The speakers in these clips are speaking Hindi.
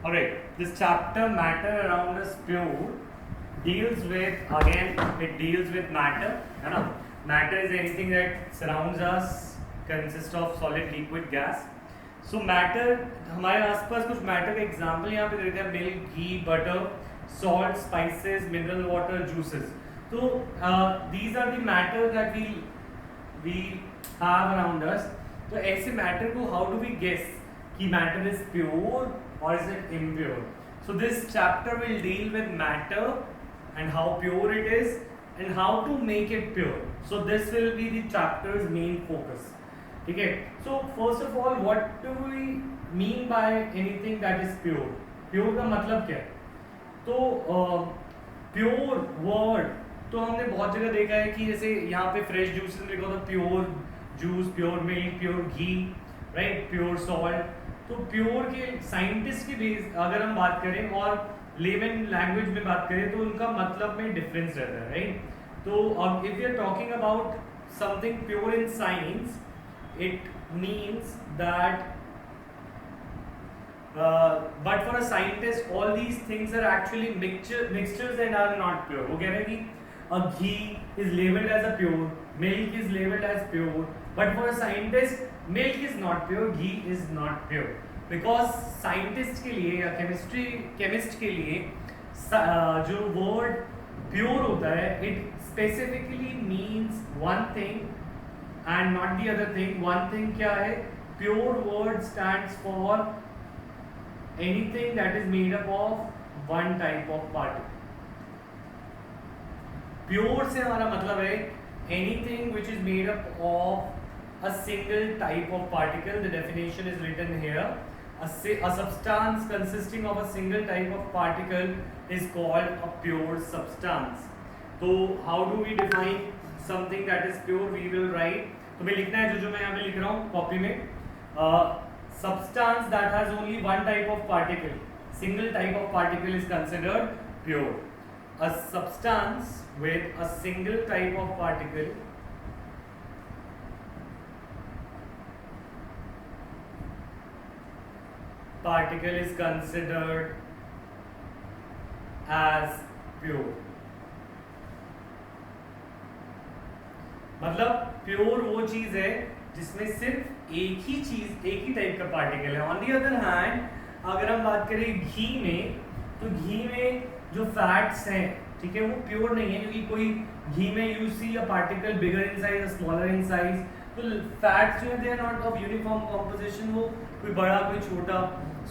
Alright, this chapter matter around us pure deals with, again it deals with matter, है ना. Matter is anything that surrounds us, consists of solid, liquid, gas. So matter, हमारे आसपास कुछ matter का example यहाँ पे देते हैं, milk, ghee, butter, salt, spices, mineral water, juices. तो these are the matter that we have around us. तो ऐसे matter को how do we guess कि matter is pure or is it impure? So this chapter will deal with matter and how pure it is and how to make it pure. So this will be the chapter's main focus. Okay, so first of all, what do we mean by anything that is pure? Pure का मतलब क्या है? तो pure word तो हमने बहुत जगह देखा है कि जैसे यहाँ पे फ्रेश जूसेस में लिखा होता है pure juice, pure milk, pure ghee, right, pure salt. तो प्योर के साइंटिस्ट के बेस अगर हम बात करें और लेमन लैंग्वेज में बात करें तो उनका मतलब में डिफरेंस रहता है, राइट. तो अब if you are talking about something pure in science, it means that but for a scientist all these things are actually mixtures and are not pure. वो कह रहे हैं कि a ghee is labeled as a pure, milk is labeled as pure, but for a scientist milk is not pure, ghee is not pure, because scientist के लिए या chemist के लिए जो word pure होता है it specifically means one thing and not the other thing. One thing क्या है, pure word stands for anything that is made up of one type of particle. Pure से हमारा मतलब है anything which is made up of a single type of particle. The definition is written here. A substance consisting of a single type of particle is called a pure substance. So how do we define something that is pure? We will write, तुम्हें लिखना है जो मैं यहाँ पे लिख रहा हूँ कॉपी में, substance that has only one type of particle, single type of particle is considered pure. A substance with a single type of particle is considered as pure. मतलब प्योर वो चीज है जिसमें सिर्फ एक ही टाइप का पार्टिकल है. ऑन दी अदर हैंड अगर हम बात करें घी में, तो घी में जो फैट्स हैं, ठीक है, वो प्योर नहीं है, क्योंकि कोई घी में you see a particle bigger in size, smaller in size. तो फैट्स जो है they are not of uniform composition, वो कोई बड़ा कोई छोटा.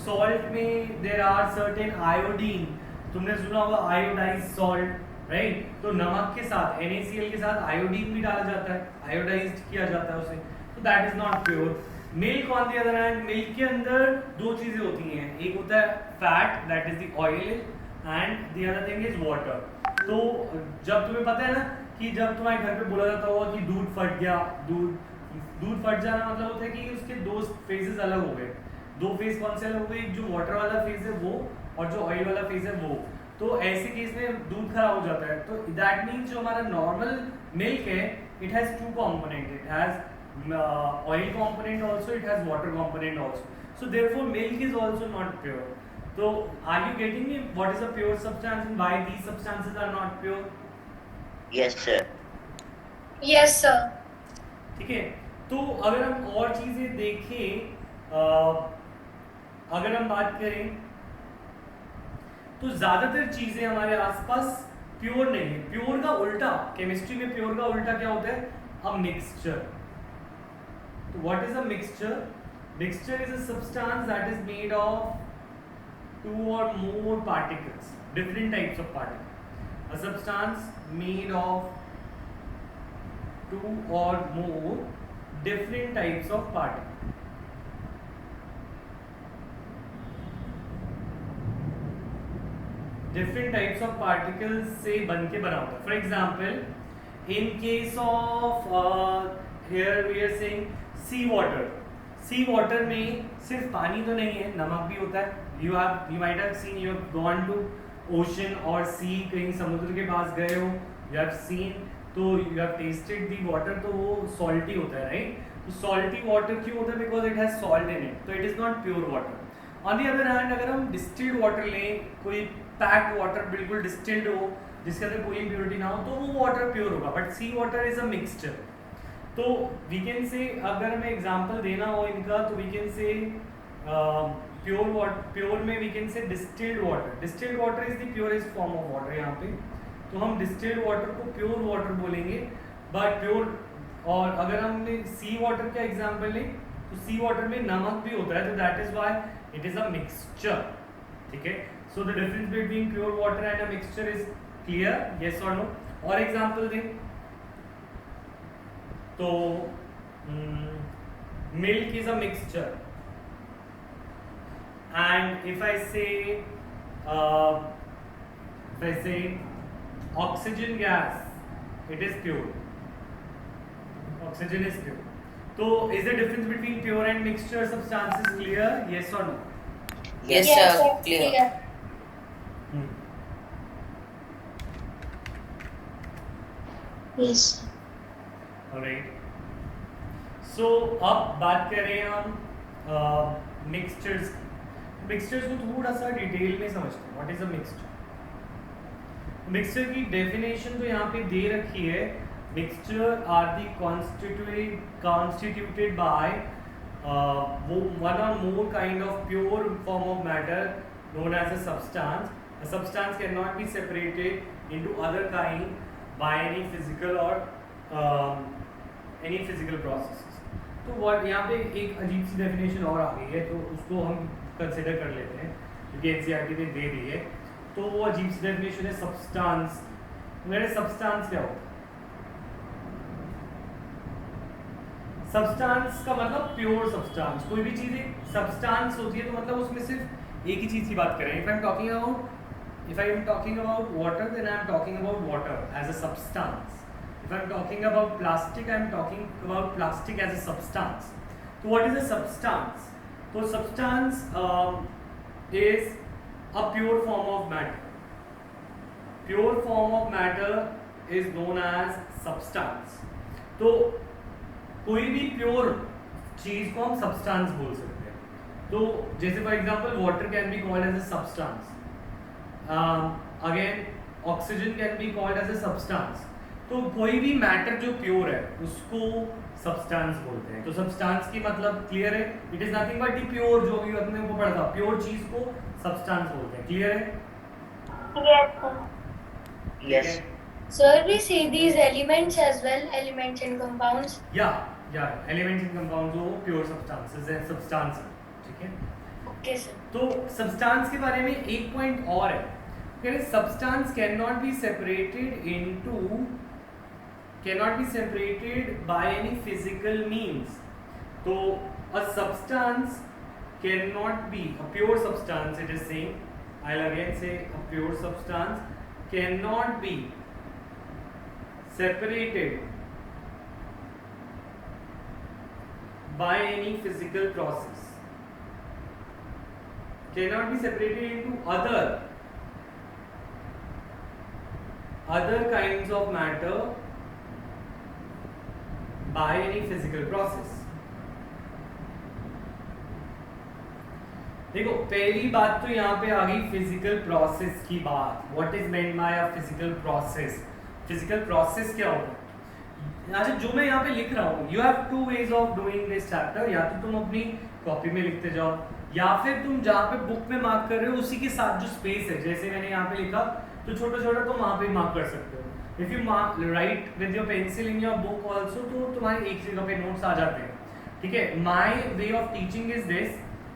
सॉल्ट में देयर आर सर्टेन आयोडीन, तुमने सुना होगा आयोडाइज सॉल्ट, राइट. तो नमक के साथ NaCl के साथ आयोडीन भी डाला जाता है, आयोडाइज्ड किया जाता है उसे, तो that is not pure. Milk on the other hand, milk के अंदर दो चीजें होती हैं, एक होता है fat that is the oil and the other thing is water. तो जब तुम्हें पता है ना कि जब तुम्हारे घर पे बोला जाता होगा कि दूध फट गया, दूध फट जाना मतलब होता है कि उसके दो फेजेस अलग हो गए. दो फेज कौन से अलग हो गए, एक जो वाटर वाला फेज है वो और जो ऑयल वाला फेज है वो. तो ऐसे केस में दूध खराब हो जाता है. तो दैट मीन्स जो हमारा नॉर्मल मिल्क है it has two component, it has oil component also, it has water component also. So therefore milk is also not pure. तो are you getting me what is a pure substance and why these substances are not pure? Yes sir. Yes sir. ठीक है. तो अगर हम और चीजें देखें, अगर हम बात करें तो ज्यादातर चीजें हमारे आसपास प्योर नहीं है. प्योर का उल्टा, केमिस्ट्री में प्योर का उल्टा क्या होता है, अ मिक्सचर. तो what is a mixture? Mixture is a substance that is made of two और more particles, different types of particles. A substance made of two और more different types of particles. Different types of particles से बन के बना होता है. For example in case of here we are saying sea water. Sea water में सिर्फ पानी तो नहीं है, नमक भी होता है. You might have seen, you have gone to ocean और सी, कहीं समुद्र के पास गए हो, यू हैव सीन, तो you have tasted the water, तो वो सॉल्टी होता है, राइट. तो सॉल्टी वाटर क्यों होता है? Because it has salt in it, तो it is not pure water. On the other hand अगर हम डिस्टिल्ड वाटर लें, कोई पैक्ड वाटर बिल्कुल डिस्टिल्ड हो जिसके अंदर कोई इम्प्योरिटी ना हो, तो वो वाटर प्योर होगा, but sea water is a mixture. तो वी कैन से, अगर हमें एग्जांपल देना हो इनका, तो वी कैन से प्योर में we can say distilled water is the purest form of water यहाँ पे, तो हम डिस्टिल्ड वाटर को प्योर वाटर बोलेंगे। बट प्योर, और अगर हमने सी वाटर का एग्जांपल लें तो सी वाटर में नमक भी होता है, तो that is why it is a mixture. ठीक है, so the difference between pure water and a mixture is clear, yes और नो? और एग्जांपल दें तो milk is a mixture, and if I say oxygen gas, it is pure. Oxygen is pure. So is the difference between pure and mixture substances clear? Yes or no? Yes, sir. Clear. Hmm. Yes. Alright. So अब बात करें हम मिक्सचर्स। मिक्सचर्स को थोड़ा सा डिटेल में समझते हैं। What is a mixture? Mixture की डेफिनेशन तो यहाँ पे दे रखी है। Mixture are the constituted by one or more kind of pure form of matter known as a substance. A substance cannot be separated into other kind by any physical or any physical processes. तो what यहाँ पे एक अजीब सी डेफिनेशन और आ गई है, तो उसको हम कंसिडर कर लेते हैं क्योंकि एनसीईआरटी ने दे दी है। तो वो अजीब सी डेफिनेशन है सब्सटेंस। मेरे सब्सटेंस क्या होता है? सब्सटेंस का मतलब प्योर सब्सटेंस। कोई भी चीज एक सब्सटेंस होती है तो मतलब उसमें सिर्फ एक ही चीज की बात करें। If I am talking about water, then I am talking about water as a substance. If I'm talking about plastic, I'm talking about plastic as a substance. So what is a substance? So substance is a pure form of matter. Pure form of matter is known as substance. तो कोई भी प्योर चीज को हम substance बोल सकते हैं। तो जैसे for example water can be called as a substance, again oxygen can be called as a substance. तो कोई भी मैटर जो प्योर है उसको सब्सटेंस बोलते हैं। तो सब्सटेंस की मतलब क्लियर है, it is nothing but the pure, जो भी अपने को पढ़ा था, प्योर चीज को सब्सटेंस बोलते हैं। क्लियर है? Yes, sir. Yes. Sir, we see these elements as well, elements and compounds. या एलिमेंट्स एंड कंपाउंड्स वो प्योर सब्सटेंसेस है, सब्सटेंस है। ठीक है, Okay, sir. तो सब्सटेंस के बारे में एक पॉइंट और है, substance can not be separated by any physical means. So a substance cannot be a pure substance, it is saying, I'll again say a pure substance cannot be separated by any physical process, cannot be separated into other kinds of matter by any physical process. देखो पहली बात तो यहाँ पे आ गई फिजिकल प्रोसेस की बात। What is meant by a physical process? Physical process क्या होता है? अच्छा, जो मैं यहाँ पे लिख रहा हूँ, you have two ways of doing this chapter. या तो तुम अपनी कॉपी में लिखते जाओ, या फिर तुम जहाँ पे बुक में मार्क कर रहे हो उसी के साथ जो स्पेस है, जैसे मैंने यहाँ पे लिखा तो छोटा छोटा तुम वहाँ पे मार्क कर सकते हो। If you right with your pencil in your book also, तो तुम्हारे एक जगह पे नोट्स आ जाते हैं। ठीक है, my way of teaching is this.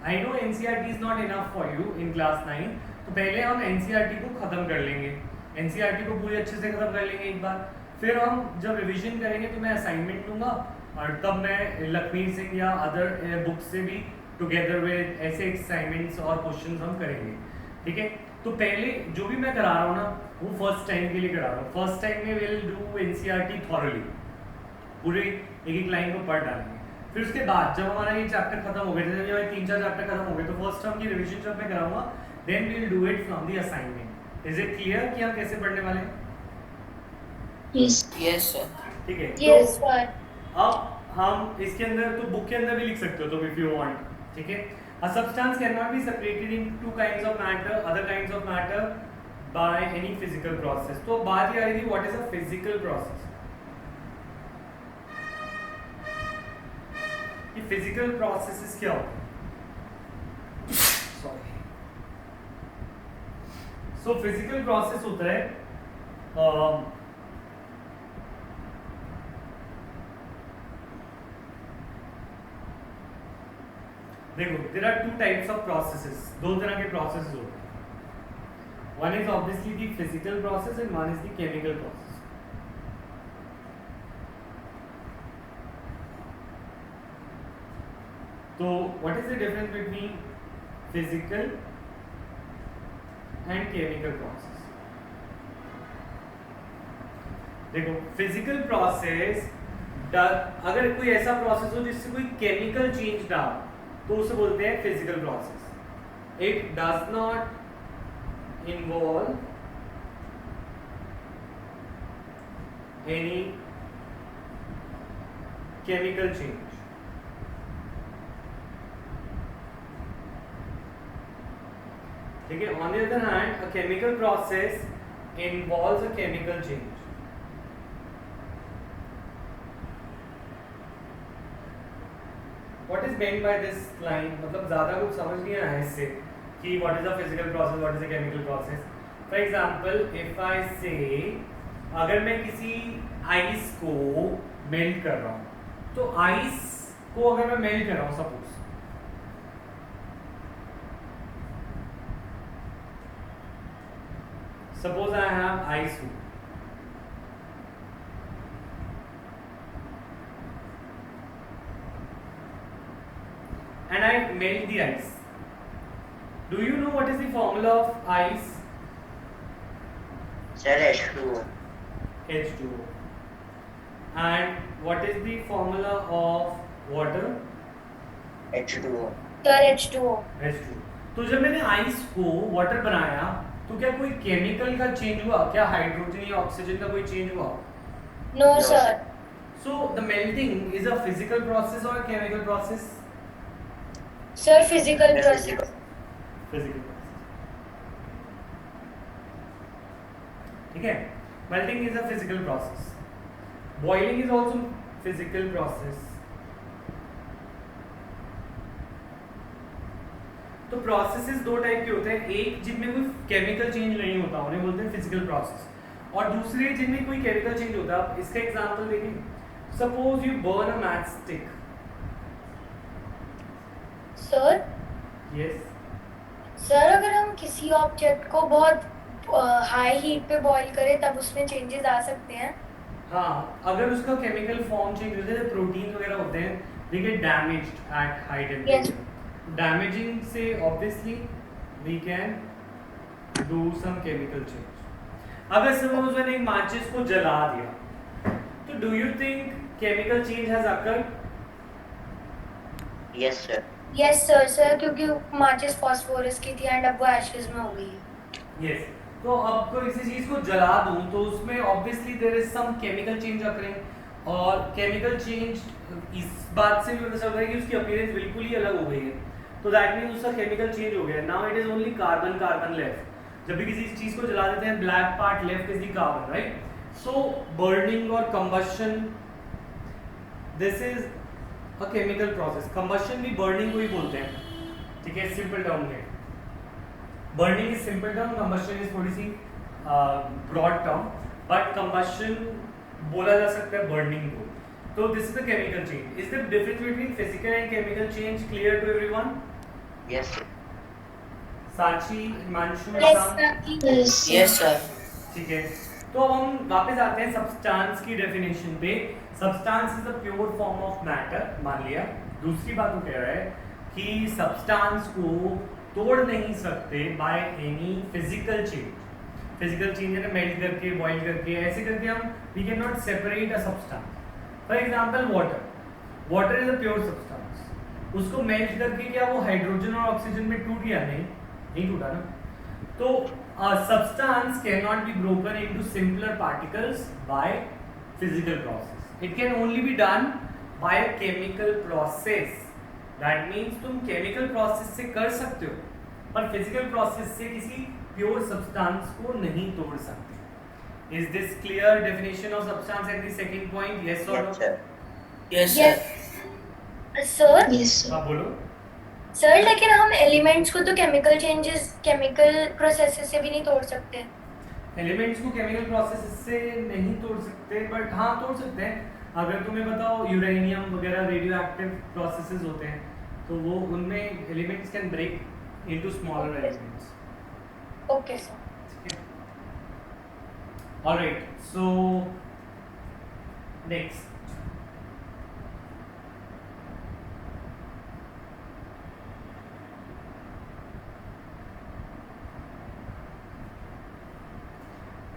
I know NCERT is not enough for you in class 9, तो पहले हम एनसीईआरटी को खत्म कर लेंगे, एनसीईआरटी को पूरी अच्छे से खत्म कर लेंगे एक बार। फिर हम जब रिवीजन करेंगे तो मैं असाइनमेंट दूंगा, और तब मैं लखमीर सिंह या अदर बुक से भी टुगेदर विद ऐसे असाइनमेंट्स और क्वेश्चंस हम करेंगे। ठीक है, तो पहले जो भी मैं करा रहा हूँ ना, वो फर्स्ट टाइम के लिए करा रहा हूँ। फर्स्ट टाइम में विल डू एनसीईआरटी थॉरली, पूरे एक एक लाइन को पढ़ डालेंगे। फिर उसके बाद जब हमारा ये चैप्टर खत्म हो गए, जब हमारे 3-4 चैप्टर खत्म हो गए, तो फर्स्ट टर्म की रिवीजन जब मैं कराऊंगा, then we will do it from the assignment. Is it clear कि हम कैसे पढ़ने वाले हैं? Yes. Yes, sir. ठीक है, Yes, sir. अब हम इसके अंदर तो बुक के अंदर भी लिख सकते हो, तो इफ यू वांट। ठीक है, A substance cannot be separated into two kinds of matter, other kinds of matter by any physical process. तो बात ये आ रही थी what is a physical process. ये physical processes क्या होते हैं? Sorry. So physical process होता है देखो there are two types of processes. दो तरह के processes होते हैं. One is obviously the physical process and one is the chemical process. So what is the difference between physical and chemical process? देखो physical process अगर कोई ऐसा process हो जिससे कोई chemical change ना हो तो उसे बोलते हैं physical process. It does not involve any chemical change. ठीक है. On the other hand a chemical process involves a chemical change. What is meant by this line? मतलब ज़्यादा कुछ समझ नहीं आया इससे कि what is a physical process, what is a chemical process. For example, if I say अगर मैं किसी आइस को मेल्ट कर रहा हूँ तो आइस को अगर मैं मेल्ट कर रहा हूँ suppose I have ice cube. And I melt the ice. Do you know what is the formula of ice? Sir, H2O. H2O. And what is the formula of water? H2O. Sir, H2O. H2O. तो जब मैंने आइस को वाटर बनाया तो क्या कोई केमिकल का चेंज हुआ? क्या हाइड्रोजन या ऑक्सीजन का कोई चेंज हुआ? No, sir. So the melting is a physical process or a chemical process? Sir, physical process. Physical process. ठीक है. Melting is a physical process. Boiling is also physical process. तो प्रोसेसेस दो टाइप के होते हैं. एक जिनमें कोई केमिकल चेंज नहीं होता उन्हें बोलते हैं फिजिकल प्रोसेस, और दूसरे जिनमें कोई केमिकल चेंज होता है. आप इसका एग्जांपल देखें. Suppose you burn a match stick. Sir, yes. Sir अगर हम किसी ऑब्जेक्ट को बहुत हाई हीट पे बॉईल करें तब उसमें चेंजेस आ सकते हैं. हाँ, अगर उसका केमिकल फॉर्म चेंज हो जाए, प्रोटीन वगैरह होते हैं, they get damaged at high temperature. Damaging से obviously we can do some chemical change. अगर सपोज मैंने एक माचिस को जला दिया तो do you think chemical change has occurred? Yes, sir. Yes sir. Sir क्योंकि माचिस फास्फोरस की थी एंड अब वो एशेस में हो गई है. यस. तो अब कोई किसी चीज को जला दूं तो उसमें obviously there is some chemical change occurring, और केमिकल चेंज इस बात से भी पता चल रहा है कि उसकी अपीयरेंस बिल्कुल ही अलग हो गई है. तो दैट मींस उसका केमिकल चेंज हो गया. Now it is only carbon carbon left. जब भी किसी चीज को जला देते हैं black part left is the carbon, right? So burning और combustion, this is a chemical process. Combustion भी बर्निंग को ही बोलते हैं. ठीक है, सिंपल टर्म में. Burning is simple term, combustion is थोड़ी सी ब्रॉड टर्म, बट कंबशन बोला जा सकता है बर्निंग को. तो this is the chemical change. Is the difference between physical and chemical change clear to everyone? Yes, sir. साची, हिमांशु, Yes, sir. ठीक है. तो अब हम वापस आते हैं सब्सटेंस की डेफिनेशन पे. Substance is the pure form of matter. मान लिया. दूसरी बात वो कह रहा है कि सब्सटेंस को तोड़ नहीं सकते by any physical change. Physical change है ना, मेल्ट करके, बॉइल करके, ऐसे करके हम we can not separate a substance. For example water. Water is a pure substance. उसको मेल्ट करके क्या वो हाइड्रोजन और ऑक्सीजन में टूट गया? नहीं टूटा ना. तो substance cannot be broken into simpler particles by physical process. It can only be done by a chemical process. That means तुम केमिकल प्रोसेस से कर सकते हो, पर फिजिकल प्रोसेस से किसी प्योर सब्सटेंस को नहीं तोड़ सकते। Is this clear definition of substance at the second point? Yes और no? Yes, sir. Yes sir. Yes, sir. हाँ बोलो। सर लेकिन हम एलिमेंट्स को तो केमिकल चेंजेस, केमिकल प्रोसेसेस से भी नहीं तोड़ सकते। एलिमेंट्स को केमिकल प्रोसेस से नहीं तोड़ सकते, बट हाँ तोड़ सकते हैं। अगर तुम्हें बताओ यूरेनियम वगैरह रेडियो एक्टिव प्रोसेसेस होते हैं, तो वो उनमें elements can break into smaller elements. Okay sir. Alright, so next,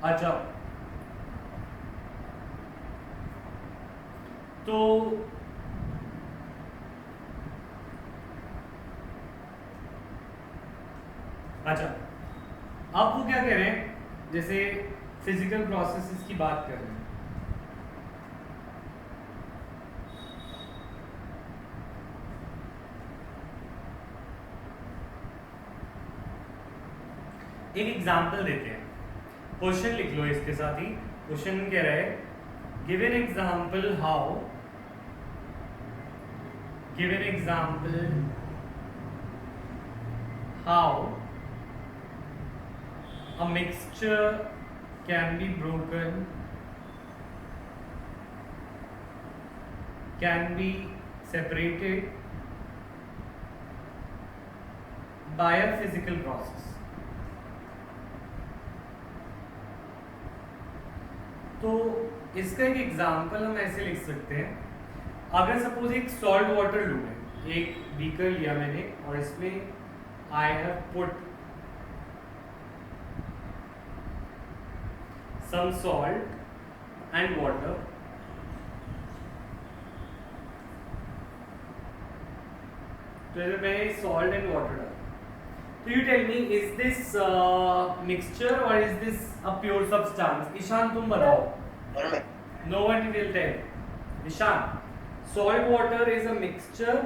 अच्छा तो अच्छा अब वो क्या कह रहे हैं, जैसे फिजिकल प्रोसेसेस की बात कर रहे हैं, एक एग्जांपल देते हैं। क्वेश्चन लिख लो इसके साथ ही। क्वेश्चन कह रहा है give an example how, give an example how a mixture can be broken, can be separated by a physical process। तो इसका एक एग्जांपल हम ऐसे लिख सकते हैं, अगर सपोज एक सॉल्ट वाटर लूँ मैं, एक बीकर लिया मैंने और इसमें I have put some salt and water, तो इधर मैंने salt and water डाला, तो you tell me is this mixture or is this a pure substance? Ishan तुम बताओ। No one will tell. Ishan, salt water is a mixture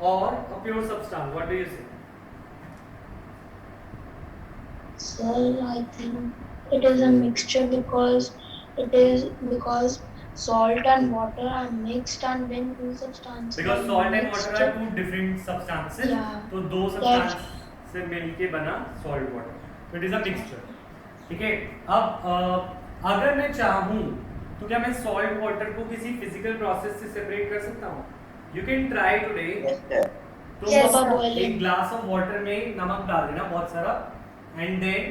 or a pure substance? What do you say? Sir, I think it is a mixture because salt and water are mixed and then two substances. Because salt and water are two different substances. Yeah. तो दो substance से मिलके बना salt water, तो it is a mixture। ठीक है, अब अगर मैं चाहूँ तो क्या मैं salt water को किसी physical process से separate कर सकता हूँ? You can try today। Yes, sir. तो Yes, sir. एक glass of water में नमक डाल देना बहुत सारा, and then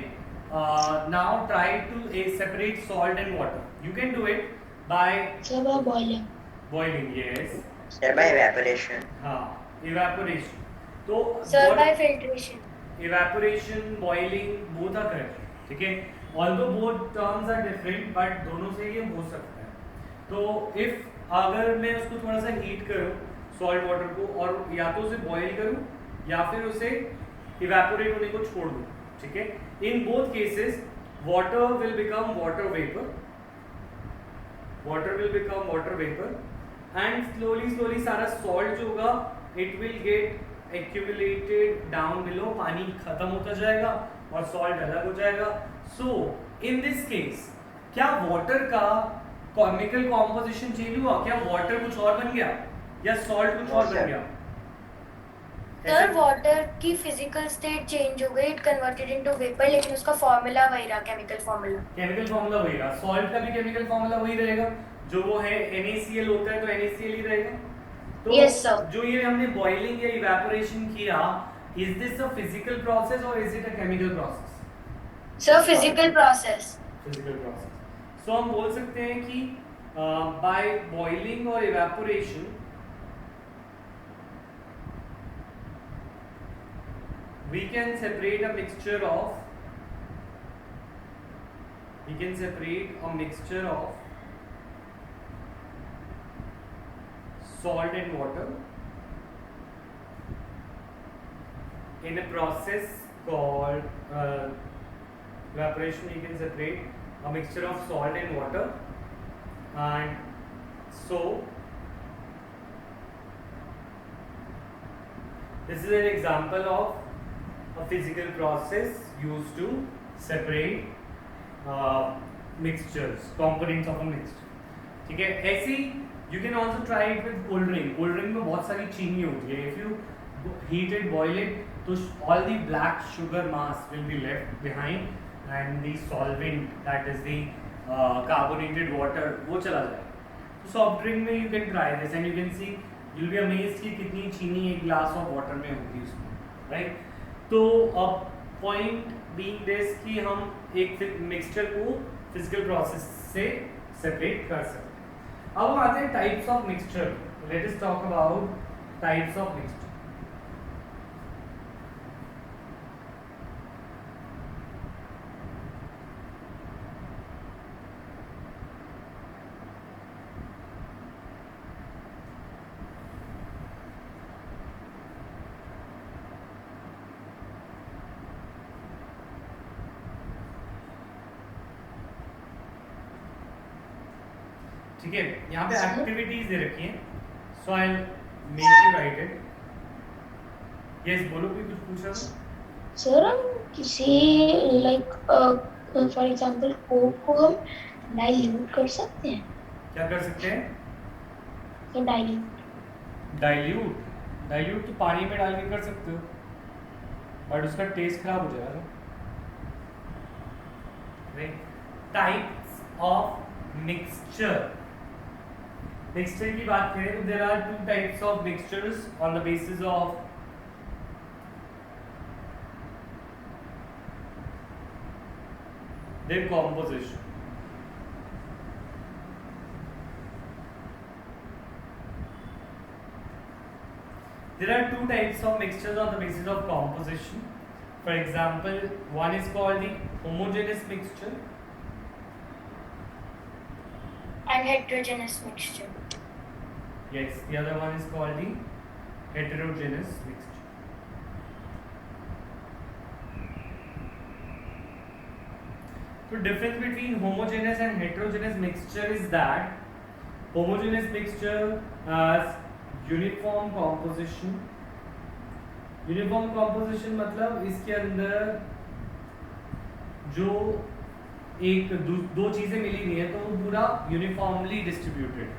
now try to separate salt and water। You can do it by Sir, by boiling. boiling, yes। Sir, by evaporation. हाँ, evaporation। तो sir what- bye filtration. evaporation, boiling, both are correct। ठीक है, although both terms are different, but दोनों से ये हो सकता है। तो if अगर मैं उसको थोड़ा सा हीट करूँ सॉल्ट वाटर को, और या तो उसे बॉईल करूँ या फिर उसे इवेपोरेट होने को छोड़ दूँ, ठीक है, in both cases water will become water vapour, water will become water vapour and slowly सारा सॉल्ट जो होगा it will get accumulated down below, पानी खत्म होता जाएगा और सॉल्ट अलग हो जाएगा। सो इन दिस केस क्या वाटर का केमिकल कॉम्पोजिशन चेंज हुआ? क्या वाटर कुछ और बन गया या सॉल्ट कुछ और बन गया? सर वाटर की फिजिकल स्टेट चेंज हो गई, इट कन्वर्टेड इनटू वेपर, लेकिन उसका फॉर्मूला वही रहा, केमिकल फॉर्मूला। केमिकल फॉर्मूला वही रहा, सॉल्ट का भी केमिकल फॉर्मूला वही रहेगा, जो वो है NaCl होता है तो NaCl ही रहेगा। तो Yes, sir. जो ये हमने बॉइलिंग या इवेपोरेशन किया, is this a physical process or is it a chemical process? Sir physical process. Physical process. So हम बोल सकते हैं कि बाय बॉइलिंग और evaporation we can separate a mixture of salt and water in a process called evaporation. You can separate a mixture of salt and water, and so This is an example of a physical process used to separate mixtures, components of a mixture. ठीक है, ऐसे ही you can also try it with cold drink. Cold drink में बहुत सारी चीनी होती है. If you heat it, boil it, तो all the black sugar mass will be left behind, and the solvent, that is the carbonated water, वो चला जाएगा. तो सॉफ्ट ड्रिंक में you can try this and you can see, you'll be amazed कि कितनी चीनी एक ग्लास ऑफ वाटर में होगी उसमें, right? तो अब पॉइंट बीइंग दिस कि हम एक मिक्सचर को फिजिकल प्रोसेस से सेपरेट कर सकते हैं. अब हम आते हैं types of mixture. Let us talk about types of mixture. ठीक है, यहाँ पे एक्टिविटीज दे रखी हैं, so I make you write it. Yes, बोलो, कोई कुछ पूछ रहा था? सर हम किसी लाइक फॉर एग्जांपल कोक को हम डाइल्यूट कर सकते हैं. क्या कर सकते हैं? तो डाइल्यूट तो पानी में डाल के कर सकते हो, बट उसका टेस्ट खराब हो जाएगा. Types of mixture. मिक्सचर की बात करें तो there are two types of mixtures on the basis of their composition. There are two types of mixtures on the basis of composition. For example, one is called the homogeneous mixture And heterogeneous mixture. Yes, the other one is called the heterogeneous mixture. The difference between homogeneous and heterogeneous mixture is that homogeneous mixture has uniform composition. Uniform composition मतलब इसके अंदर जो एक दो चीज़ें मिली हुई हैं तो वो पूरा यूनिफॉर्मली डिस्ट्रीब्यूटेड,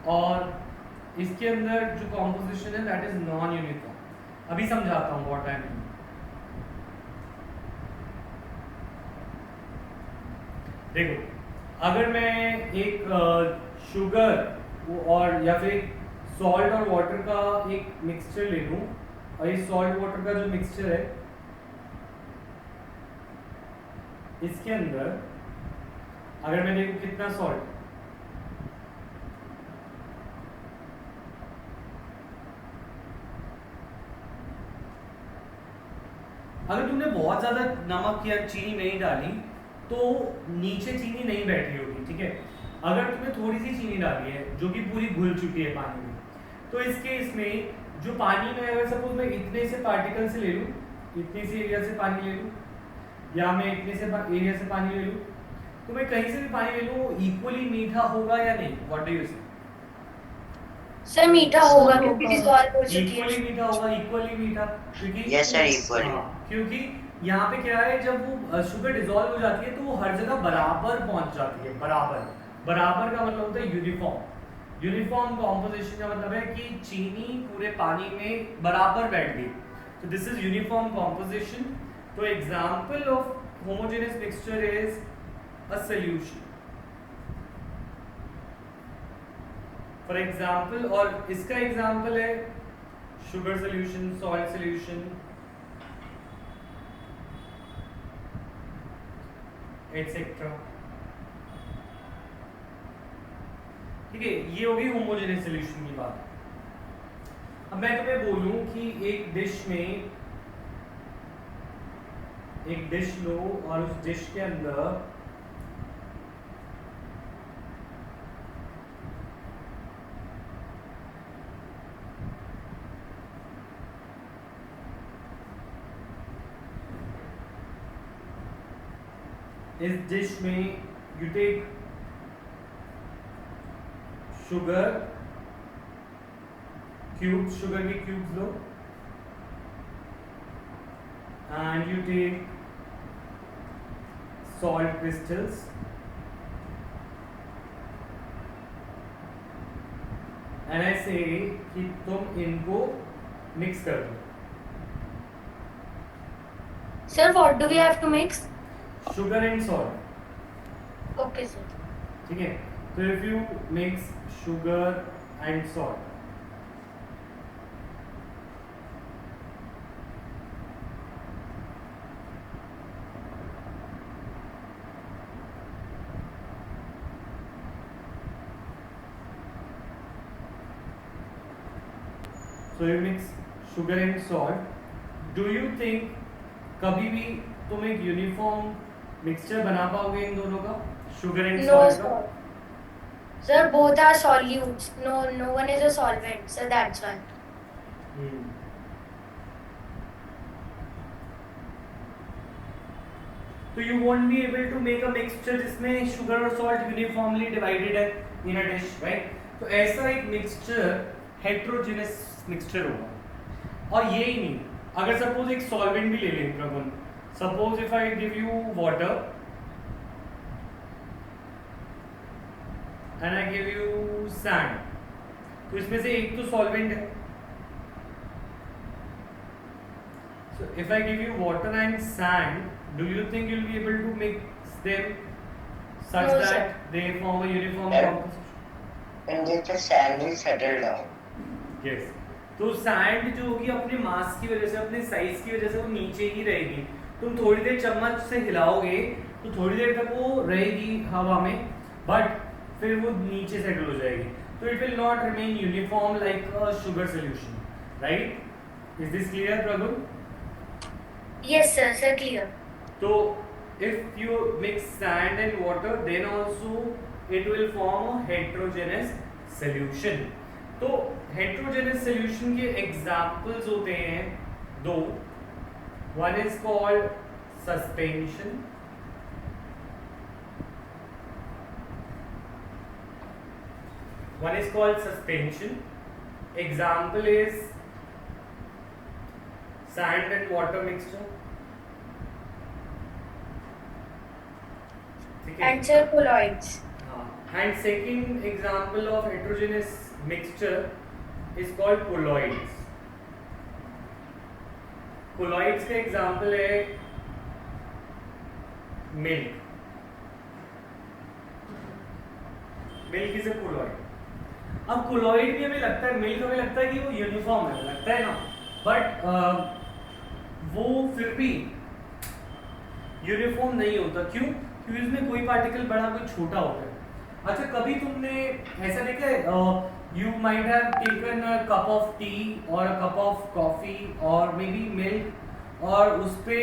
और इसके अंदर जो कॉम्पोजिशन है दैट इज नॉन यूनिफॉर्म. अभी समझाता हूँ व्हाट आई मीन. देखो, अगर मैं एक शुगर और या फिर सॉल्ट और वाटर का एक मिक्सचर ले लूँ, और ये सॉल्ट वाटर का जो मिक्सचर है इसके अंदर अगर मैं देखूं कितना सॉल्ट, अगर तुमने बहुत ज्यादा नमक या चीनी नहीं डाली तो नीचे चीनी नहीं बैठी होगी. ठीक है, अगर तुमने थोड़ी सी चीनी डाली है जो कि पूरी घुल चुकी है पानी में, तो इस केस में जो पानी में अगर सपोज मैं इतने से पार्टिकल से ले लूं, इतनी सी एरिया से पानी ले लूं, या मैं इतने से एरिया से पानी ले लूं, तो मैं कहीं से भी पानी ले लूं, इक्वली मीठा होगा या नहीं? व्हाट डू यू से? सर मीठा होगा क्योंकि डिसॉल्व हो चुकी है. इक्वली मीठा होगा, इक्वली मीठा, क्योंकि Yes, sir, equally. क्योंकि यहाँ पे क्या है, जब वो शुगर डिसॉल्व हो जाती है तो वो हर जगह बराबर पहुंच जाती है. बराबर का मतलब होता है यूनिफॉर्म. यूनिफॉर्म कॉम्पोजिशन का मतलब है कि चीनी पूरे पानी में बराबर बैठ गई. तो दिस इज यूनिफॉर्म कॉम्पोजिशन. तो example of homogeneous mixture is a solution. For example, और इसका एग्जाम्पल है sugar solution, salt solution, etcetera. ठीक है, ये होगी होमोजेनियस सॉल्यूशन की बात. अब मैं तुम्हें बोलूं कि एक डिश लो और उस डिश के अंदर इस डिश में you take sugar cubes, sugar के क्यूब्स लो, and you take salt crystals and I say कि तुम इनको मिक्स कर दो. Sir, what do we have to mix? Sugar and salt. Okay, sir. ठीक है. So if you mix sugar and salt, so you mix sugar and salt. Do you think कभी भी तुम एक यूनिफॉर्म मिक्सचर बना पाओगे इन दोनों का, शुगर एंड No, सॉल्ट का? sir. Sir, both are solutes. No one is a solvent. So that's why. Hmm. So you won't be able to make a mixture जिसमें sugar और salt uniformly divided है in a dish, right? तो ऐसा एक mixture heterogeneous mixture होगा. और ये ही नहीं, अगर suppose एक solvent भी ले लें प्रभुन, suppose if I give you water and I give you sand, तो इसमें से एक तो solvent है. So if I give you water and sand, do you think you'll be able to mix them such No, that sir. they form a uniform Yeah. composition? And then the sand will settle down. Yes. तो सैंड जो होगी अपने मास की वजह से, अपने साइज की वजह से वो नीचे ही रहेगी. तुम थोड़ी देर चम्मच से हिलाओगे तो थोड़ी देर तक वो रहेगी हवा में, बट फिर वो नीचे सेटल हो जाएगी. तो it will not remain uniform like a sugar solution, right? Is this clear Prabhu? Yes, sir. Sir, clear. So if you mix sand and water, then also it will form a heterogeneous solution. तो heterogeneous solution के examples होते हैं दो. One is called suspension. One is called suspension. Example is sand and water mixture. ठीक है? And sir, colloids. And second example of heterogeneous mixture is called colloids. Colloids का example है milk. Milk is a colloid. अब colloid भी हमें लगता है, milk हमें लगता है कि वो यूनिफॉर्म है, लगता है ना, बट वो फिर भी यूनिफॉर्म नहीं होता. क्यों? क्योंकि उसमें कोई पार्टिकल बड़ा कोई छोटा होता है. अच्छा, कभी तुमने ऐसा देखा है, you might have taken a cup of T और अ कप ऑफ कॉफी और मे बी मिल्क, और उस पे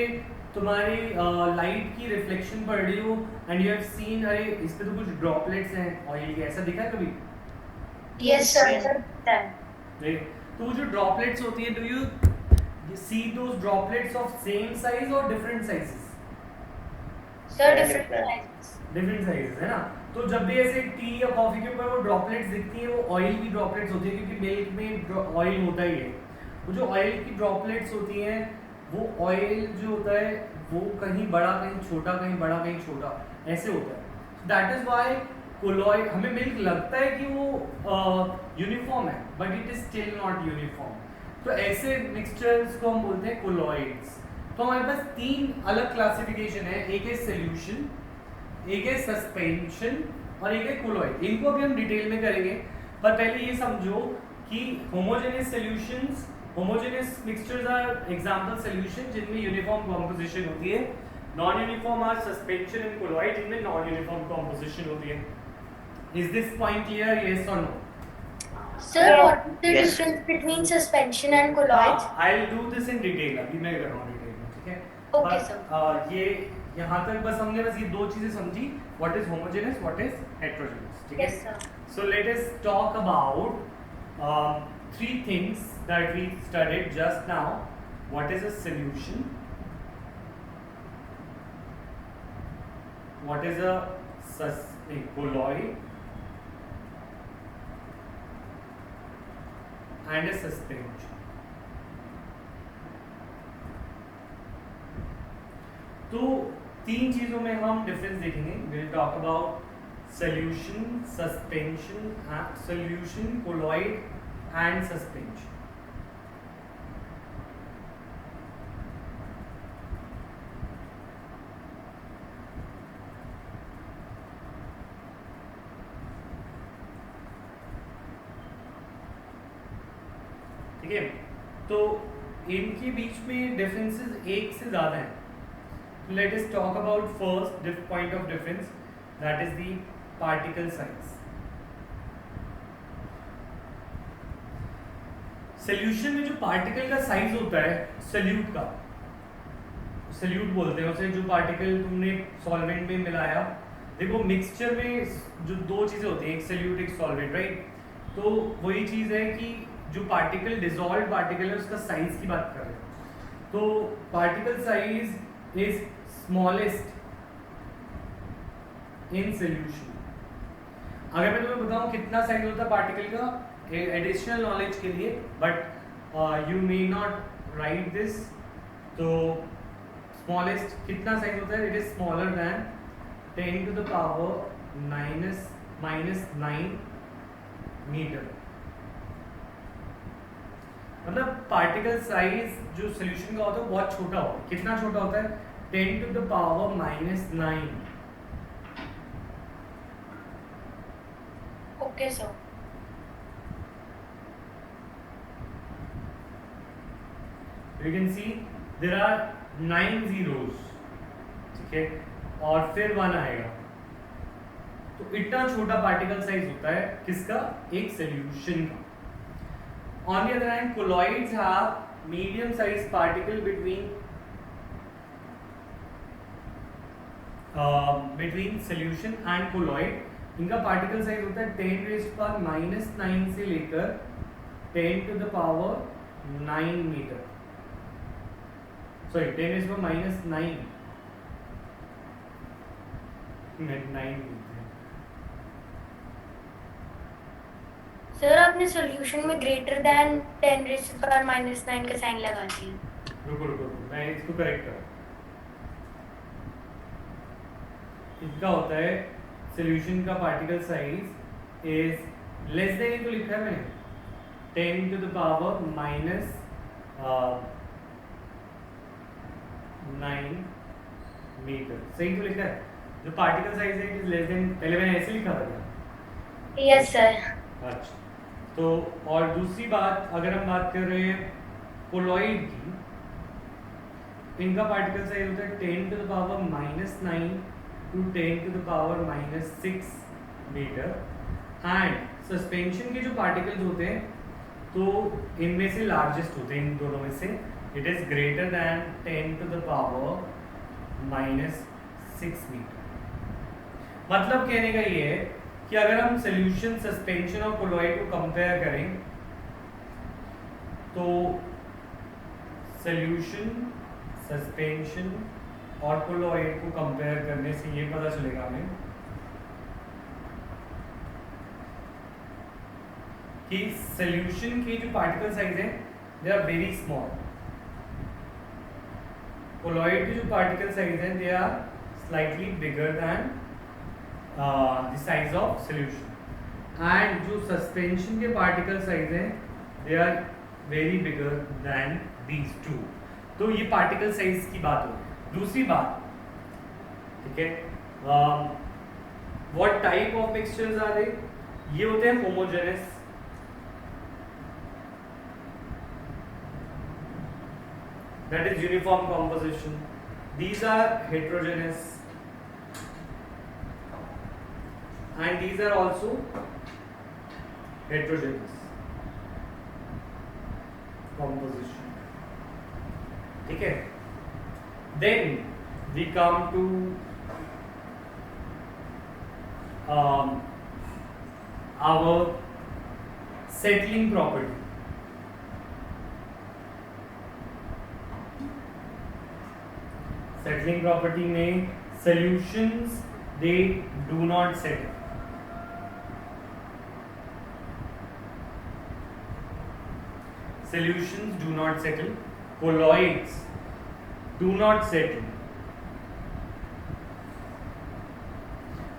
तुम्हारी लाइट की रिफ्लेक्शन पड़ रही हो एंड यू हैव सीन, अरे इस पे तो कुछ ड्रॉपलेट्स हैं ऑयल के. ऐसा देखा है कभी? Yes, sir. Sir, that. नहीं. तो वो जो ड्रॉपलेट्स होती है, do you see those droplets of same size or different sizes? Sir, different sizes. Different sizes है ना. तो जब भी ऐसे टी या कॉफी के ऊपर वो ड्रॉपलेट्स दिखती है, वो ऑयल की ड्रॉपलेट्स होती है, क्योंकि मिल्क में ऑयल होता ही है. वो जो ऑयल की ड्रॉपलेट्स होती हैं, वो ऑयल जो होता है वो कहीं बड़ा कहीं छोटा, कहीं बड़ा कहीं छोटा, ऐसे होता है. दैट इज व्हाई कोलॉइड, हमें मिल्क लगता है कि वो यूनिफॉर्म है, but it is still not uniform. तो ऐसे मिक्सचर्स को हम बोलते हैं कोलॉइड्स. तो हमारे पास तीन अलग क्लासिफिकेशन है. एक है सोल्यूशन, एक है सस्पेंशन और एक है कोलॉइड. इनको अभी हम डिटेल में करेंगे, पर पहले ये समझो कि homogeneous solutions, homogeneous mixtures are example solution जिनमें यूनिफॉर्म कंपोजिशन होती है. Non uniform are suspension and colloid जिनमें नॉन यूनिफॉर्म कंपोजिशन होती है. Is this point clear, yes और no? Sir, what is the Yes. difference between suspension and colloids? I will do this in detail. अभी मैं कर रहा हूँ डिटेल में, ठीक है? Okay, पर, sir. ये यहाँ तक बस हमने बस ये दो चीजें समझी, what is homogeneous, what is heterogeneous. ठीक है? Yes, sir. So let us talk about three things that we studied just now. What is a solution? What is a colloid? And a suspension. तो तीन चीजों में हम डिफरेंस देखेंगे. Will talk about solution, suspension, solution, colloid and suspension. ठीक है, तो इनके बीच में डिफरेंसेस एक से ज्यादा हैं. Late us talk about first point of difference, that is the particle size. Solution में जो पार्टिकल का साइज होता है, सॉल्यूट का, सॉल्यूट बोलते हैं उसे, जो पार्टिकल तुमने सॉल्वेंट में मिलाया. देखो मिक्सचर में जो दो चीजें होती हैं, एक सॉल्यूट एक सॉल्वेंट, राइट. तो वही चीज है कि जो पार्टिकल, डिसॉल्व पार्टिकल है, उसका साइज की बात कर रहे हैं. तो particle size is smallest in solution. अगर मैं तुम्हें बताऊं कितना साइज होता है पार्टिकल का, एडिशनल नॉलेज के लिए, but you may not write this. तो स्मॉलेस्ट कितना साइज होता है? It is smaller than 10 to the power -9 metre. मतलब पार्टिकल साइज जो सॉल्यूशन का होता है बहुत छोटा होता है. कितना छोटा होता है? 10 to the power -9. Okay sir. You can see there are 9 zeros. ठीक है, और फिर 1 आएगा. तो इतना छोटा पार्टिकल साइज होता है किसका? एक सॉल्यूशन का. On the other hand, colloids have medium-sized particle between solution and colloid. इनका पार्टिकल साइज होता है 10 raised to power -9 से लेकर 10 to the power 9 metre. Sorry, 10 raised to power -9 metre. Sir आपने सॉल्यूशन में greater than 10 raise to power -9 का साइन लगा दिया. रुको, मैं इसको करेक्ट कर. इसका होता है सॉल्यूशन का particle size is less than, तो लिखा है मैंने 10 to the power -9 मीटर. सही तो लिखा है. जो पार्टिकल साइज है इट इज लेस देन, पहले मैंने ऐसे लिखा था क्या? Yes sir. अच्छा, तो और दूसरी बात, अगर हम बात कर रहे हैं कोलॉइड की, इनका पार्टिकल साइज होता है 10 to the power -9 to 10 to the power -6 metre. And suspension के जो पार्टिकल्स होते हैं तो इनमें से लार्जेस्ट होते हैं, इन दोनों में से. It is greater than 10 to the power -6 metre. मतलब कहने का ये है कि अगर हम सॉल्यूशन, सस्पेंशन और कोलॉइड को कंपेयर करें तो सॉल्यूशन, सस्पेंशन और कोलॉइड को कंपेयर करने से ये पता चलेगा हमें कि सॉल्यूशन के जो पार्टिकल साइज है they are very small. Colloid के जो पार्टिकल साइज है they are slightly bigger than the size of solution. And जो suspension के particle size हैं they are very bigger than these two. तो ये particle size की बात हो. दूसरी बात, ठीक है, what type of mixtures are they? ये होते हैं homogeneous. That is uniform composition. These are heterogeneous. And these are also heterogeneous composition. ठीक है. Then we come to our settling property. Settling property में solutions they do not settle. Solutions do not settle. Colloids do not settle.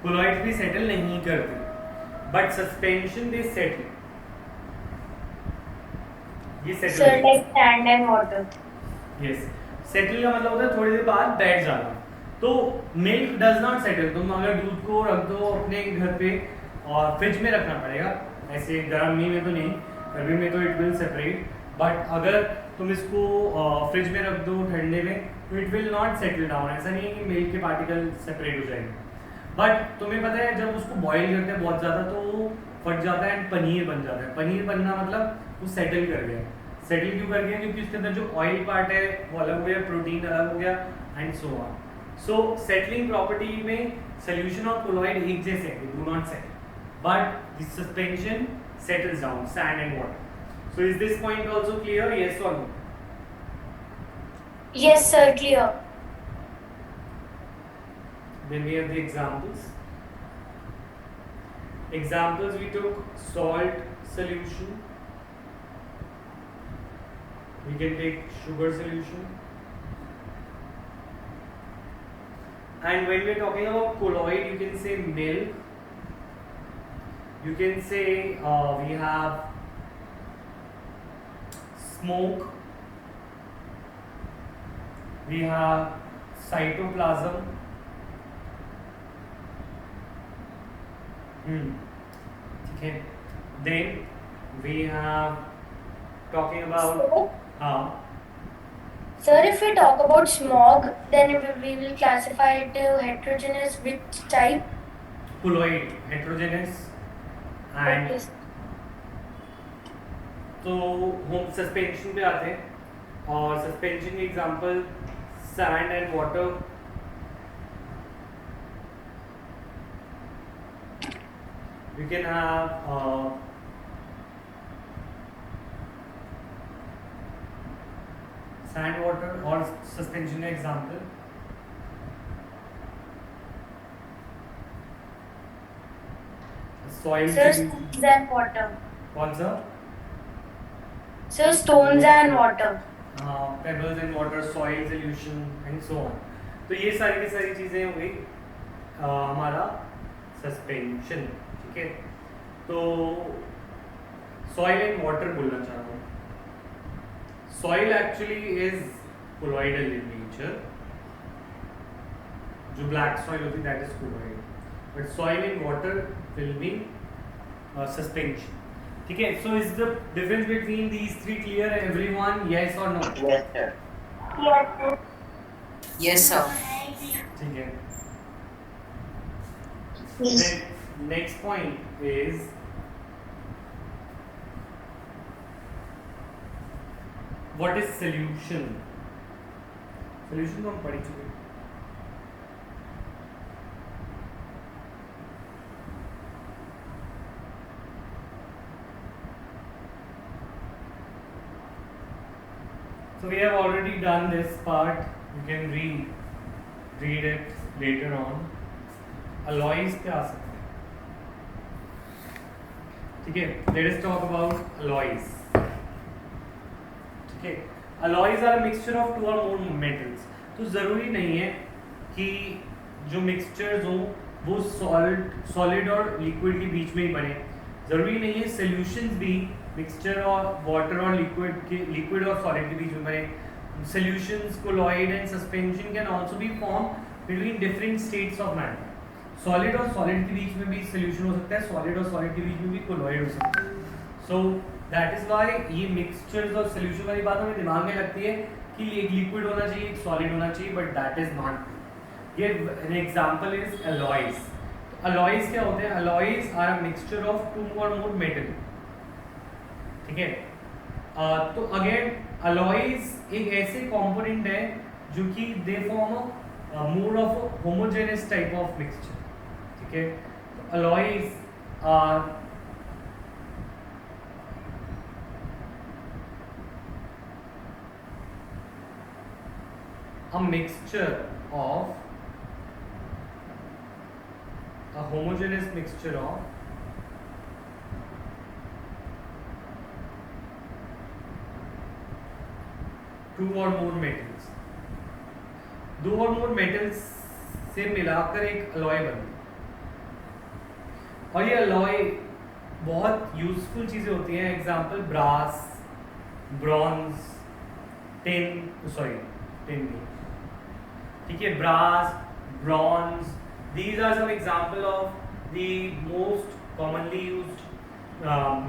Colloids भी सेटल नहीं करते, बट सस्पेंशन दे सेटल, ये Sir, settle. like sand and water. Yes, settle का मतलब होता है थोड़ी देर बाद बैठ जाना। तो मिल्क डज नॉट सेटल। तुम अगर दूध को रख दो अपने घर पे और फ्रिज में रखना पड़ेगा, ऐसे गर्मी में तो नहीं, गर्मी में तो इट विल सेपरेट, बट अगर तुम इसको फ्रिज में रख दो ठंडे में तो it will not settle down. ऐसा नहीं है कि मिल्क के पार्टिकल सेपरेट हो जाएंगे, बट तुम्हें पता है जब उसको बॉईल करते हैं बहुत ज़्यादा तो वो फट जाता है एंड पनीर बन जाता है। पनीर बनना मतलब वो सेटल कर गया। सेटल क्यों कर गया? क्योंकि उसके अंदर जो ऑयल पार्ट है वो अलग हो गया, प्रोटीन अलग हो गया and so on. So settling property में सोल्यूशन ऑफ कोलॉइड एक जैसे हैं, do not settle, but the suspension settles down, sand and water. So is this point also clear? Yes or no? Yes, sir, clear. Then we have the examples. Examples we took salt solution. We can take sugar solution. And when we are talking about colloid, you can say milk. You can say we have smoke. We have cytoplasm. Okay. Then we have talking about Sir, if we talk about smog, then we will classify it heterogeneous which type? colloid, heterogeneous, and Okay. तो हम सस्पेंशन पे आते हैं और सस्पेंशन के example sand and water. You can have sand water और सस्पेंशन का example soil. Sir, stones and water. कौन सा? Sir, stones and water. Pebbles in water, soil solution and so on. तो ये सारी की सारी चीज़ें हो गई हमारा सस्पेंशन। ठीक है, तो सॉइल एंड वाटर बोलना चाह रहा हूँ। Soil actually is colloidal in nature. जो ब्लैक सॉइल होती है that is colloid, but soil and water will be suspension. ठीक है, so is the difference between these three clear everyone? Yes और no? Yes, sir. Yes, sir. Yes, sir. ठीक है। Yes. Then next point is what is solution? Solution तो हम पढ़ चुके हैं। So we have already done this part. You can read it later on. Alloys पे आ सकते हैं। ठीक है, let us talk about alloys. ठीक है, alloys are a mixture of two or more metals. तो ज़रूरी नहीं है कि जो mixtures हों वो solid और liquid के बीच में ही बने। ज़रूरी नहीं है solutions भी मिक्सचर और वाटर और लिक्विड और सॉलिड के बीच में बने। Solutions, colloid and suspension can also be form between different states of matter. Solid और सॉलिड के बीच में भी सॉल्यूशन हो सकता है, सॉलिड और सॉलिड के बीच में भी कोलॉइड हो सकता है। सो दैट इज व्हाई ये मिक्सचर्स और सॉल्यूशन वाली बात हमें दिमाग में लगती है कि एक लिक्विड होना चाहिए, एक सॉलिड होना चाहिए, बट दैट इज नॉट। ये an example is alloys. Alloys क्या होते हैं? Alloys are a mixture of two और मोर मेटल। ठीक है, तो अगेन अलॉयज एक ऐसे कंपोनेंट है जो कि they form more of homogeneous type of mixture. ठीक है, तो alloys are a mixture of a homogeneous mixture of two or more metals। दो और मोर मेटल्स से मिलाकर एक अलॉय बनती है। और ये अलॉय बहुत यूजफुल चीज़ें होती हैं. Example brass, bronze, tin, sorry tin नहीं, ठीक है, brass, bronze, these are some example of the most commonly used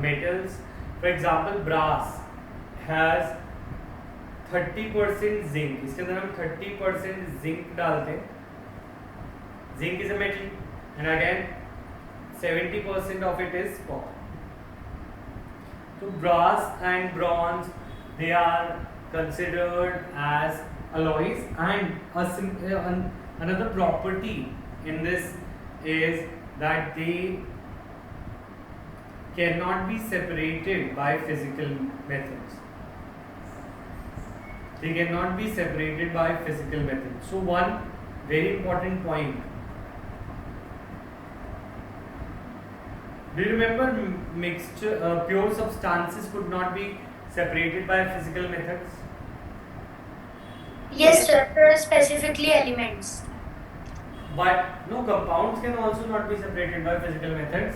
metals. For example, brass has 30% zinc. इसके अंदर हम 30% zinc डालते हैं. Zinc is a metal and again 70% of it is copper. So brass and bronze, they are considered as alloys, and another property in this is that they cannot be separated by physical methods. They cannot be separated by physical methods. So one very important point. Do you remember mixture, pure substances could not be separated by physical methods? Yes, sir. Specifically elements. But no, compounds can also not be separated by physical methods.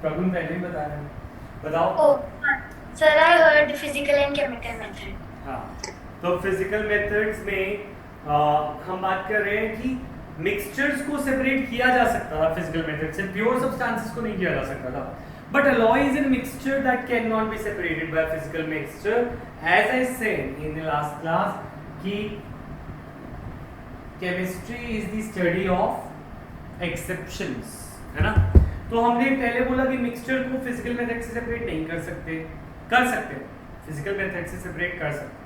Problem पहले ही बता रहे हैं. बताओ. Oh, sir, I heard physical and chemical method. हाँ, तो फिजिकल मेथड्स में हम बात कर रहे हैं कि मिक्सचर्स को सेपरेट किया जा सकता था फिजिकल मेथड से, प्योर सब्सटेंसेस को नहीं किया जा सकता था. But alloy is a mixture that cannot be separated by physical mixture. As I said in the last class कि chemistry is the study of exceptions, है ना. तो हमने पहले बोला कि मिक्सचर को फिजिकल मेथड से सेपरेट नहीं कर सकते. कर सकते फिजिकल मेथड से सेपरेट कर सकते.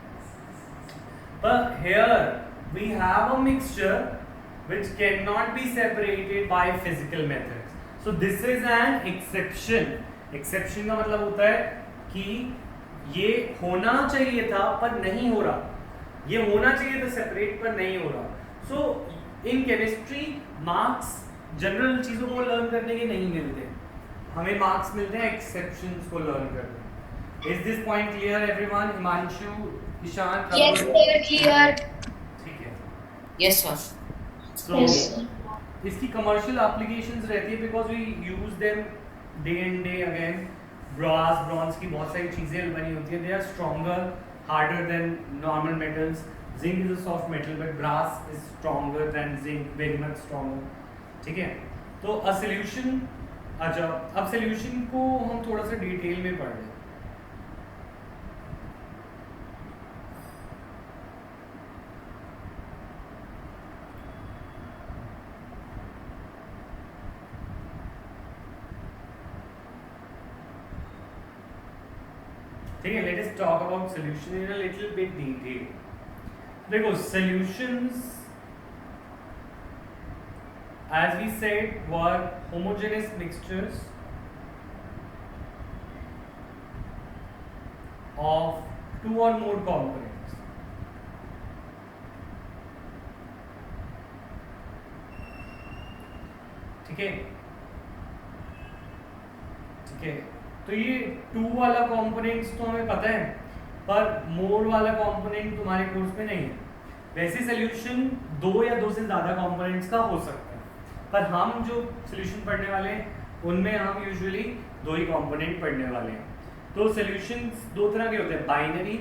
But here we have a mixture which cannot be separated by physical methods. So this is an exception. Exception का मतलब होता है कि ये होना चाहिए था पर नहीं हो रहा. ये होना चाहिए था सेपरेट पर नहीं हो रहा. So in chemistry marks general चीजों को लर्न करने के नहीं मिलते. हमें मार्क्स मिलते हैं एक्सेप्शंस को लर्न करने. Is this point clear everyone? Himanshu, Ishan? Yes, sir. Clear. ठीक है. Yes, sir. So Yes, sir. इसकी कमर्शियल एप्लीकेशंस रहती है because we use them day and day. Again brass, bronze की बहुत सारी चीजें बनी होती है. They are stronger, harder than normal metals. Zinc is a soft metal but brass is stronger than zinc, very much stronger. ठीक है. तो अ सॉल्यूशन, अच्छा अब सॉल्यूशन को हम थोड़ा सा डिटेल में पढ़ लें. ठीक है. Late us talk about solution in a little bit detail. देखो solutions as we said were homogeneous mixtures of two or more components. ठीक है. ठीक है. तो ये टू वाला कंपोनेंट्स तो हमें पता है पर मोर वाला कंपोनेंट तुम्हारे कोर्स में नहीं है. वैसे सॉल्यूशन दो या दो से ज्यादा कंपोनेंट्स का हो सकता है पर हम जो सॉल्यूशन पढ़ने वाले हैं उनमें हम यूजुअली दो ही कंपोनेंट पढ़ने वाले हैं. तो सॉल्यूशंस दो तरह के होते हैं. बाइनरी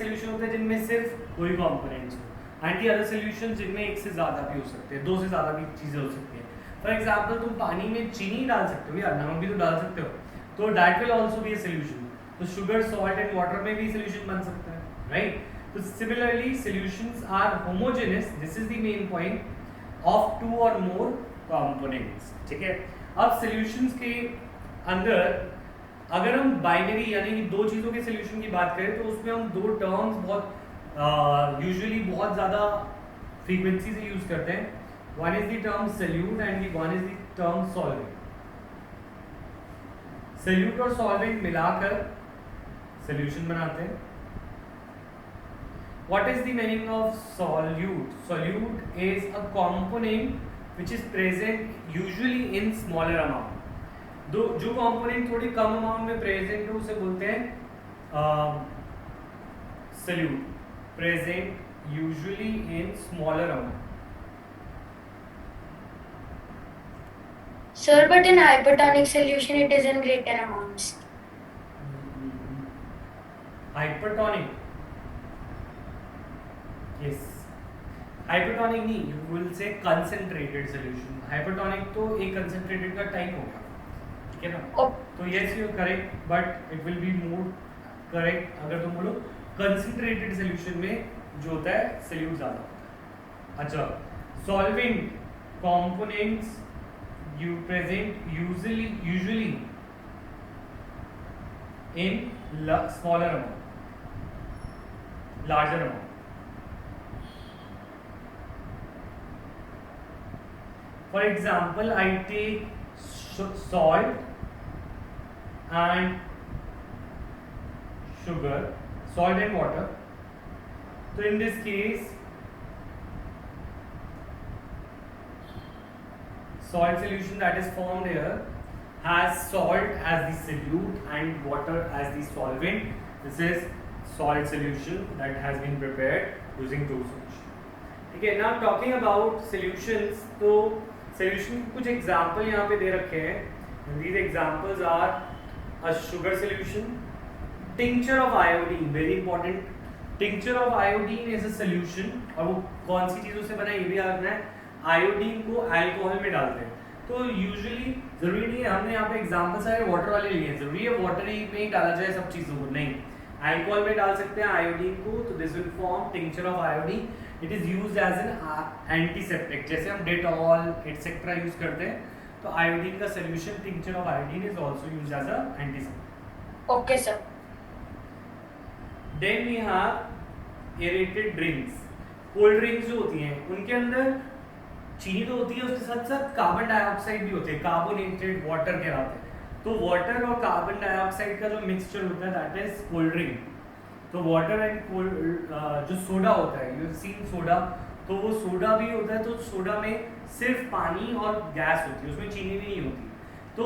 सॉल्यूशन होते हैं जिनमें सिर्फ दो ही कंपोनेंट्स हो, एंड दी अदर सॉल्यूशन जिनमें एक से ज़्यादा भी हो सकते हैं, दो से ज़्यादा भी चीज़ें हो सकती हैं. फॉर एग्जाम्पल तुम पानी में चीनी डाल सकते हो या नमक भी तो डाल सकते हो, तो that will also be a solution. तो शुगर, सॉल्ट एंड वाटर में भी सॉल्यूशन बन सकता है, राइट. तो similarly solutions are homogeneous. This is the main point of two or more components. ठीक है. अब सॉल्यूशंस के अंदर अगर हम बाइनरी यानी कि दो चीज़ों के सॉल्यूशन की बात करें तो उसमें हम दो टर्म्स बहुत यूजुअली बहुत ज़्यादा फ्रीक्वेंसी से यूज करते हैं. One is the term solute and one is the term solvent. Solute और सॉल्वेंट मिलाकर सॉल्यूशन बनाते हैं. What is the meaning of solute? Solute is a component which is present usually in smaller amount. जो component थोड़ी कम amount में present है उसे बोलते हैं solute. Present usually in smaller amount. Sir, but in hypertonic solution it is in greater amounts. Hypertonic. Yes. Hypertonic नहीं, you will say concentrated solution. Hypertonic तो एक concentrated का type होगा, ठीक है ना? Oh. तो yes you are correct, but it will be more correct अगर तुम बोलो concentrated solution में जो होता है solute ज़्यादा होता है. अच्छा, solvent components you present usually in smaller amount, larger amount. For example, I take salt and sugar, salt and water. So in this case, salt solution that is formed here has salt as the solute and water as the solvent. This is salt solution that has been prepared using two solutions. Okay, now talking about solutions, तो solution के कुछ example यहाँ पे दे रखे हैं. And these examples are a sugar solution, tincture of iodine, very important. Tincture of iodine is a solution, और वो कौन सी चीज़ों से बना है ये भी याद रखना है. आयोडीन को अल्कोहल में डालते हैं. तो यूजुअली जरूरी नहीं है, हमने यहाँ पे एग्जांपल सारे वाटर वाले लिए हैं, जरूरी है वाटर ही में ही डाला जाए सब चीज़ों को, नहीं, अल्कोहल में डाल सकते हैं आयोडीन को. तो this will form tincture of iodine. It is used as an antiseptic, जैसे हम डेटॉल एटसेट्रा यूज करते हैं, तो आयोडीन का solution tincture of iodine is also used as a antiseptic. Okay, sir. Then we have aerated drinks. Cold drinks जो होती हैं उनके अंदर चीनी तो होती है, उसके साथ साथ कार्बन डाइऑक्साइड भी होते हैं, कार्बोनेटेड वाटर कहलाते हैं. तो वाटर और कार्बन डाइऑक्साइड का जो मिक्सचर होता है दैट इज कोल्ड ड्रिंक. तो वाटर एंड कोल्ड जो सोडा होता है, यू हैव सीन सोडा, तो वो सोडा भी होता है. तो सोडा में सिर्फ पानी और गैस होती है, उसमें चीनी भी नहीं होती. तो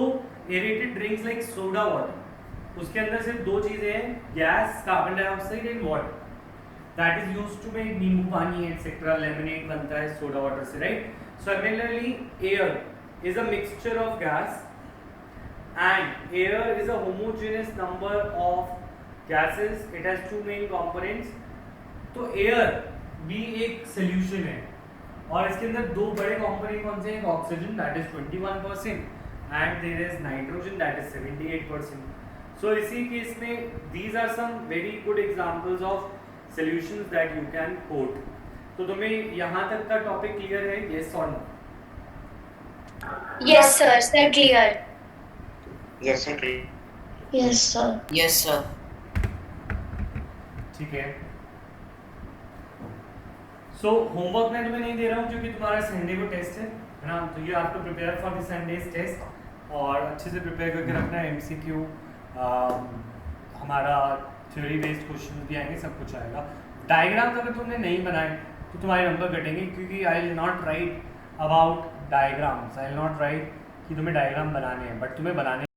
aerated drinks like soda water, उसके अंदर सिर्फ दो चीज़ें हैं, gas, carbon dioxide and water. That is used to make nimbu pani etcetera, lemonade बनता है सोडा वाटर से, right. Similarly, air is a mixture of gas, and air is a homogeneous number of gases. It has two main components. तो air भी एक solution है, और इसके अंदर दो बड़े component कौन से हैं? Oxygen that is 21% and there is nitrogen that is 78%. So इसी केस में these are some very good examples of solutions that you can quote. तो तुम्हें यहाँ तक का टॉपिक क्लियर है, yes or no? Yes, sir. Sir, clear. Yes, sir. Yes, sir. Yes, sir. ठीक है. सो होमवर्क मैं तुम्हें नहीं दे रहा हूँ क्योंकि तुम्हारा संडे को टेस्ट है ना, तो you have to prepare for the Sunday's test, और अच्छे से प्रिपेयर करके रखना है. एमसीक्यू हमारा थ्योरी बेस्ड क्वेश्चन भी आएंगे, सब कुछ आएगा. डायग्राम अगर तुमने नहीं बनाए तो तुम्हारे नंबर कटेंगे, क्योंकि I will not right about diagrams, I will not right कि तुम्हें डायग्राम बनाने हैं, बट तुम्हें बनाने